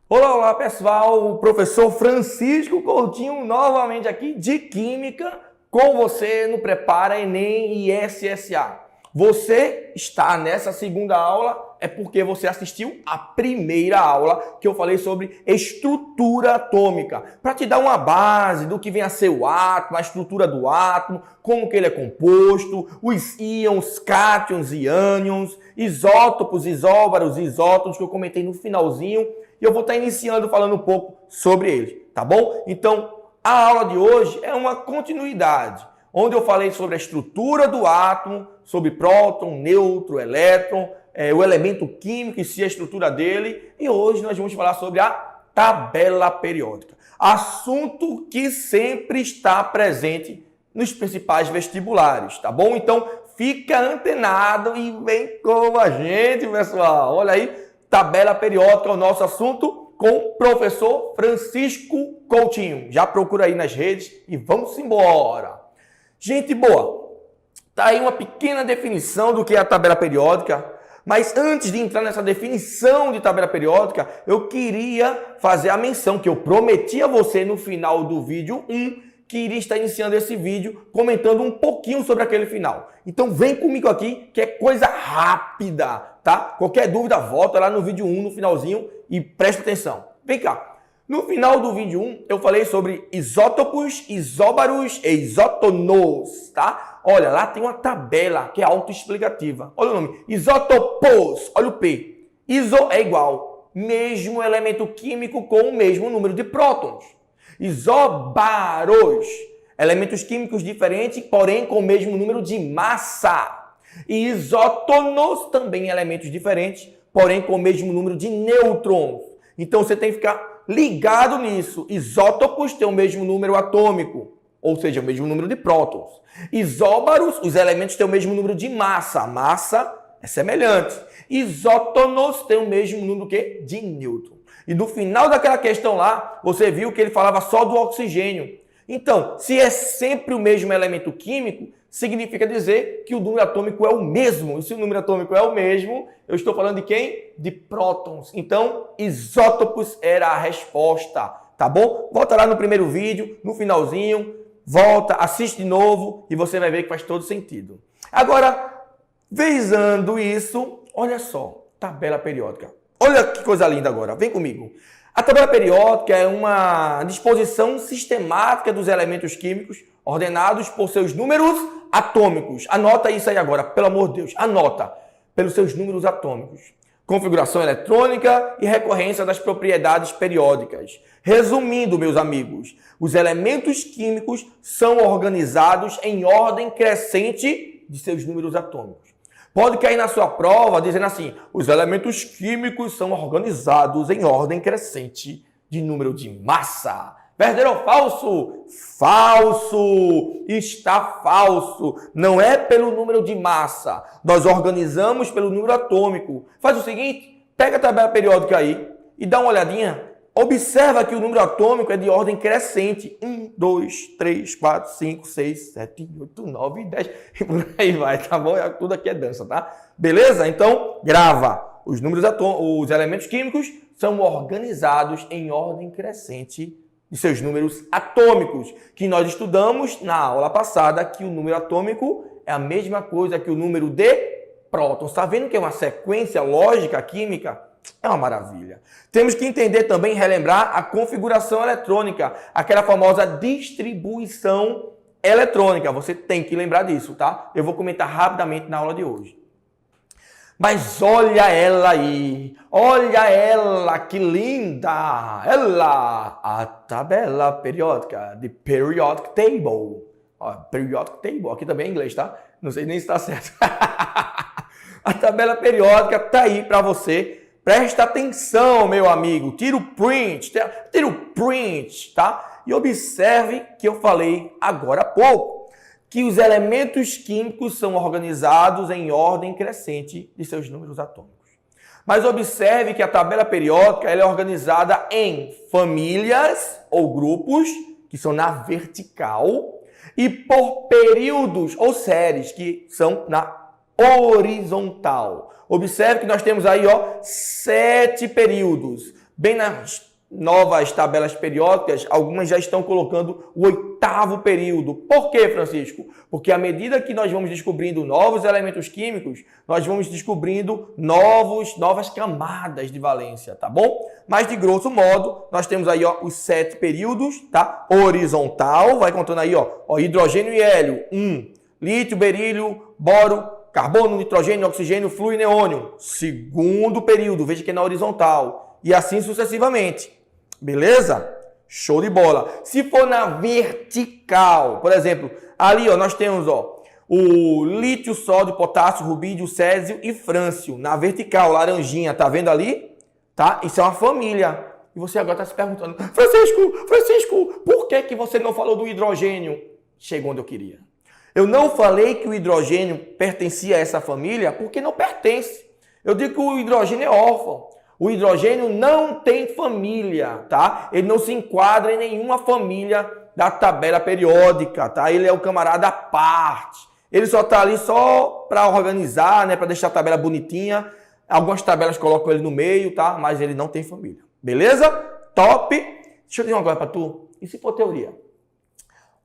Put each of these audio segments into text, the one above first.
Olá, olá pessoal, o professor Francisco Coutinho novamente aqui de Química com você no Prepara Enem e SSA. Você está nessa segunda aula é porque você assistiu a primeira aula que eu falei sobre estrutura atômica, para te dar uma base do que vem a ser o átomo, a estrutura do átomo, como que ele é composto, os íons, cátions e ânions, isótopos, isóbaros, isótopos que eu comentei no finalzinho. E eu vou estar iniciando falando um pouco sobre eles, tá bom? Então, a aula de hoje é uma continuidade, onde eu falei sobre a estrutura do átomo, sobre próton, nêutron, elétron, o elemento químico e si a estrutura dele. E hoje nós vamos falar sobre a tabela periódica. Assunto que sempre está presente nos principais vestibulares, tá bom? Então, fica antenado e vem com a gente, pessoal. Olha aí. Tabela periódica é o nosso assunto com o professor Francisco Coutinho. Já procura aí nas redes e vamos embora. Gente boa, tá aí uma pequena definição do que é a tabela periódica, mas antes de entrar nessa definição de tabela periódica, eu queria fazer a menção que eu prometi a você no final do vídeo 1, que iria estar iniciando esse vídeo comentando um pouquinho sobre aquele final. Então vem comigo aqui, que é coisa rápida, tá? Qualquer dúvida, volta lá no vídeo 1, no finalzinho, e presta atenção. Vem cá. No final do vídeo 1, eu falei sobre isótopos, isóbaros e isótonos, tá? Olha, lá tem uma tabela que é autoexplicativa. Olha o nome, isótopos, olha o P. Iso é igual, mesmo elemento químico com o mesmo número de prótons. Isóbaros, elementos químicos diferentes, porém com o mesmo número de massa. E isótonos, também elementos diferentes, porém com o mesmo número de nêutrons. Então você tem que ficar ligado nisso. Isótopos têm o mesmo número atômico, ou seja, o mesmo número de prótons. Isóbaros, os elementos têm o mesmo número de massa. A massa é semelhante. Isótonos têm o mesmo número de nêutrons. E no final daquela questão lá, você viu que ele falava só do oxigênio. Então, se é sempre o mesmo elemento químico, significa dizer que o número atômico é o mesmo. E se o número atômico é o mesmo, eu estou falando de quem? De prótons. Então, isótopos era a resposta, tá bom? Volta lá no primeiro vídeo, no finalzinho, volta, assiste de novo e você vai ver que faz todo sentido. Agora, visando isso, olha só, tabela periódica. Olha que coisa linda agora, vem comigo. A tabela periódica é uma disposição sistemática dos elementos químicos ordenados por seus números atômicos. Anota isso aí agora, pelo amor de Deus, anota, pelos seus números atômicos. Configuração eletrônica e recorrência das propriedades periódicas. Resumindo, meus amigos, os elementos químicos são organizados em ordem crescente de seus números atômicos. Pode cair na sua prova dizendo assim, os elementos químicos são organizados em ordem crescente de número de massa. Verdadeiro ou falso? Falso! Está falso. Não é pelo número de massa. Nós organizamos pelo número atômico. Faz o seguinte, pega a tabela periódica aí e dá uma olhadinha. Observa que o número atômico é de ordem crescente. 1, 2, 3, 4, 5, 6, 7, 8, 9, 10. E por aí vai, tá bom? Tudo aqui é dança, tá? Beleza? Então, grava. Os elementos químicos são organizados em ordem crescente de seus números atômicos, que nós estudamos na aula passada, que o número atômico é a mesma coisa que o número de prótons. Está vendo que é uma sequência lógica química? É uma maravilha. Temos que entender também e relembrar a configuração eletrônica, aquela famosa distribuição eletrônica. Você tem que lembrar disso, tá? Eu vou comentar rapidamente na aula de hoje. Mas olha ela aí, olha ela, que linda! Ela, a tabela periódica, the periodic table. Ó, periodic table, aqui também é inglês, tá? Não sei nem se está certo. A tabela periódica tá aí para você. Presta atenção, meu amigo. Tira o print, tá? E observe que eu falei agora há pouco, que os elementos químicos são organizados em ordem crescente de seus números atômicos. Mas observe que a tabela periódica ela é organizada em famílias ou grupos, que são na vertical, e por períodos ou séries, que são na horizontal. Observe que nós temos aí 7 períodos. Bem nas novas tabelas periódicas, algumas já estão colocando o 8º período. Por quê, Francisco? Porque à medida que nós vamos descobrindo novos elementos químicos, nós vamos descobrindo novas camadas de valência, tá bom? Mas, de grosso modo, nós temos aí ó, os 7 períodos, tá? Horizontal, vai contando aí, ó hidrogênio e hélio, 1. Lítio, berílio, boro, carbono, nitrogênio, oxigênio, flúor e neônio. 2º período, veja que é na horizontal. E assim sucessivamente. Beleza? Show de bola. Se for na vertical, por exemplo, ali ó, nós temos ó, o lítio, sódio, potássio, rubídio, césio e frâncio. Na vertical, laranjinha, tá vendo ali? Tá? Isso é uma família. E você agora está se perguntando, Francisco, por que você não falou do hidrogênio? Chegou onde eu queria. Eu não falei que o hidrogênio pertencia a essa família porque não pertence. Eu digo que o hidrogênio é órfão. O hidrogênio não tem família, tá? Ele não se enquadra em nenhuma família da tabela periódica, tá? Ele é o camarada à parte. Ele só tá ali só para organizar, né? Para deixar a tabela bonitinha. Algumas tabelas colocam ele no meio, tá? Mas ele não tem família. Beleza? Top! Deixa eu dizer uma coisa para tu. E se for teoria?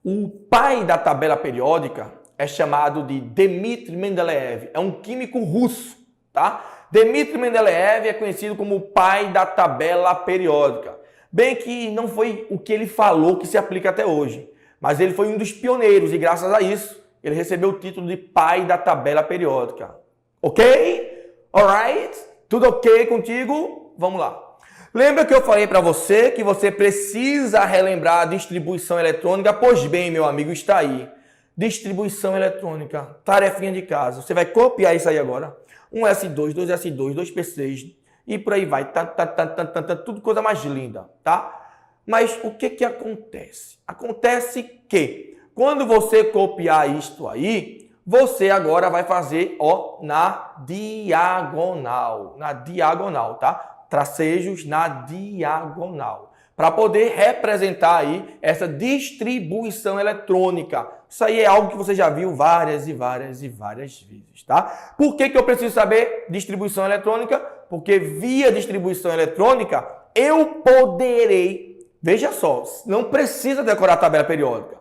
O pai da tabela periódica é chamado de Dmitry Mendeleev. É um químico russo, tá? Dmitry Mendeleev é conhecido como o pai da tabela periódica. Bem que não foi o que ele falou que se aplica até hoje, mas ele foi um dos pioneiros e graças a isso ele recebeu o título de pai da tabela periódica. Ok? Alright? Tudo ok contigo? Vamos lá. Lembra que eu falei para você que você precisa relembrar a distribuição eletrônica? Pois bem, meu amigo, está aí. Distribuição eletrônica, tarefinha de casa. Você vai copiar isso aí agora. 1S2, 2S2, 2P6 e por aí vai. Tudo coisa mais linda, tá? Mas o que acontece? Acontece que quando você copiar isto aí, você agora vai fazer ó, na diagonal. Na diagonal, tá? Tracejos na diagonal. Para poder representar aí essa distribuição eletrônica. Isso aí é algo que você já viu várias vezes, tá? Por que eu preciso saber distribuição eletrônica? Porque via distribuição eletrônica eu poderei, veja só, não precisa decorar a tabela periódica.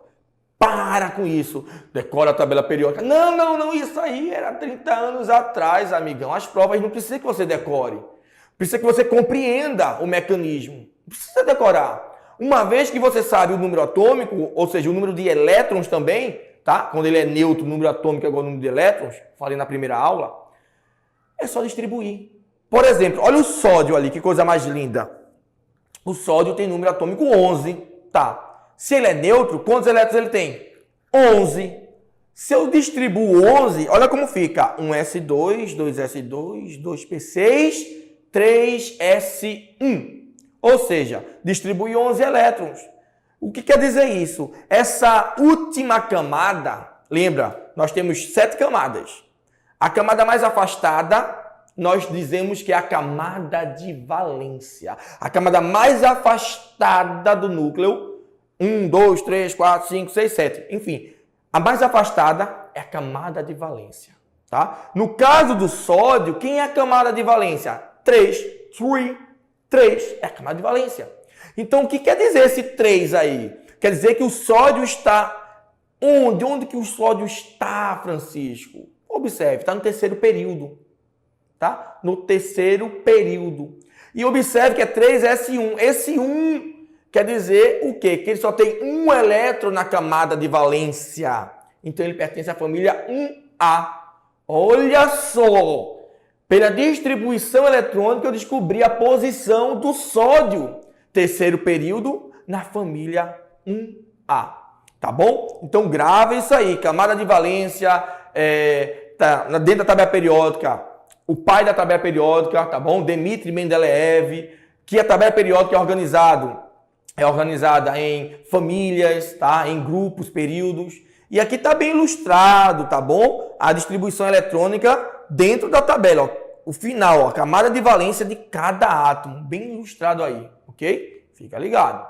Para com isso, decora a tabela periódica. Não, isso aí era 30 anos atrás, amigão. As provas não precisam que você decore. Precisa que você compreenda o mecanismo. Não precisa decorar. Uma vez que você sabe o número atômico, ou seja, o número de elétrons também, tá? Quando ele é neutro, o número atômico é igual ao número de elétrons, falei na primeira aula, é só distribuir. Por exemplo, olha o sódio ali, que coisa mais linda. O sódio tem número atômico 11, tá? Se ele é neutro, quantos elétrons ele tem? 11. Se eu distribuo 11, olha como fica. 1S2, 2S2, 2P6, 3S1. Ou seja, distribui 11 elétrons. O que quer dizer isso? Essa última camada, lembra, nós temos 7 camadas. A camada mais afastada, nós dizemos que é a camada de valência. A camada mais afastada do núcleo, 1, 2, 3, 4, 5, 6, 7. Enfim, a mais afastada é a camada de valência. Tá? No caso do sódio, quem é a camada de valência? 3. 3 é a camada de valência. Então, o que quer dizer esse 3 aí? Quer dizer que o sódio está onde? Onde que o sódio está, Francisco? Observe, está no terceiro período. Tá? No terceiro período. E observe que é 3S1. Esse 1 quer dizer o quê? Que ele só tem um elétron na camada de valência. Então, ele pertence à família 1A. Olha só! Pela distribuição eletrônica, eu descobri a posição do sódio. Terceiro período, na família 1A. Tá bom? Então, grava isso aí. Camada de valência, tá dentro da tabela periódica. O pai da tabela periódica, tá bom? Dmitry Mendeleev. Que a tabela periódica é organizada em famílias, tá? Em grupos, períodos. E aqui está bem ilustrado, tá bom? A distribuição eletrônica dentro da tabela, ó, o final, ó, a camada de valência de cada átomo, bem ilustrado aí, ok? Fica ligado.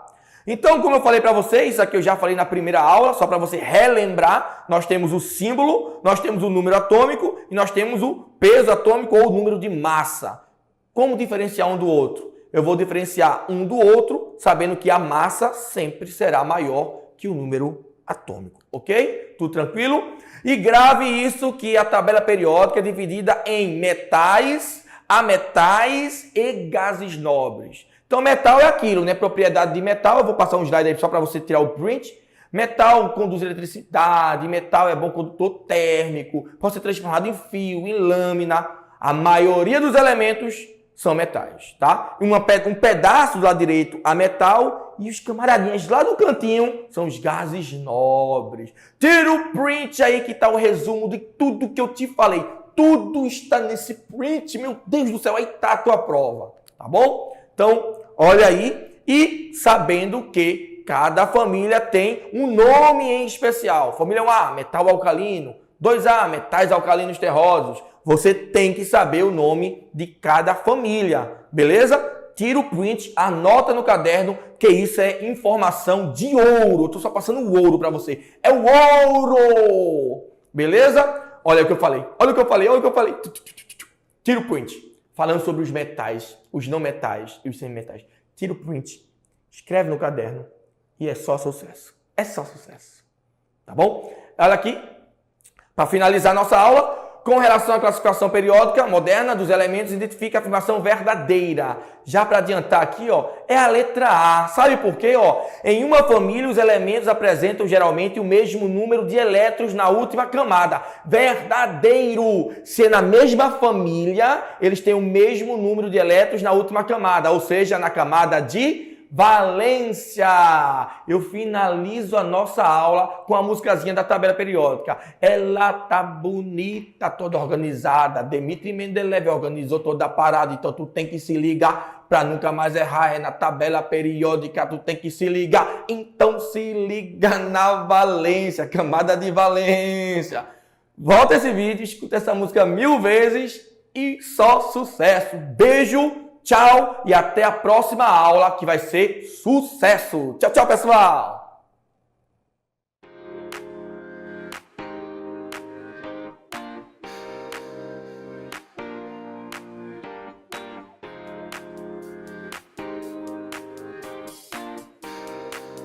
Então, como eu falei para vocês, isso aqui eu já falei na primeira aula, só para você relembrar, nós temos o símbolo, nós temos o número atômico e nós temos o peso atômico ou o número de massa. Como diferenciar um do outro? Eu vou diferenciar um do outro, sabendo que a massa sempre será maior que o número atômico, ok? Tudo tranquilo? E grave isso que a tabela periódica é dividida em metais, ametais e gases nobres. Então, metal é aquilo, né? Propriedade de metal, eu vou passar um slide aí só para você tirar o print. Metal conduz eletricidade, metal é bom condutor térmico, pode ser transformado em fio, em lâmina. A maioria dos elementos são metais, tá? Um pedaço do lado direito a metal e os camaradinhas lá do cantinho são os gases nobres. Tira o print aí que tá o resumo de tudo que eu te falei. Tudo está nesse print, meu Deus do céu, aí tá a tua prova, tá bom? Então, olha aí e sabendo que cada família tem um nome em especial. Família 1A, metal alcalino. 2A, metais alcalinos terrosos. Você tem que saber o nome de cada família, beleza? Tira o print, anota no caderno, que isso é informação de ouro. Eu tô só passando o ouro para você. É o ouro! Beleza? Olha o que eu falei. Olha o que eu falei. Olha o que eu falei. Tira o print. Falando sobre os metais, os não metais e os semimetais. Tira o print. Escreve no caderno. E é só sucesso. É só sucesso. Tá bom? Olha aqui. Para finalizar nossa aula, com relação à classificação periódica moderna dos elementos, identifica a afirmação verdadeira. Já para adiantar aqui, ó, é a letra A. Sabe por quê? Ó? Em uma família, os elementos apresentam geralmente o mesmo número de elétrons na última camada. Verdadeiro! Se é na mesma família, eles têm o mesmo número de elétrons na última camada, ou seja, na camada de valência. Eu finalizo a nossa aula com a musicazinha da tabela periódica. Ela tá bonita, toda organizada. Dmitri Mendeleev organizou toda a parada, então tu tem que se ligar para nunca mais errar. É na tabela periódica, tu tem que se ligar. Então se liga na valência, camada de valência. Volta esse vídeo, escuta essa música 1000 vezes e só sucesso. Beijo. Tchau e até a próxima aula que vai ser sucesso. Tchau, tchau, pessoal!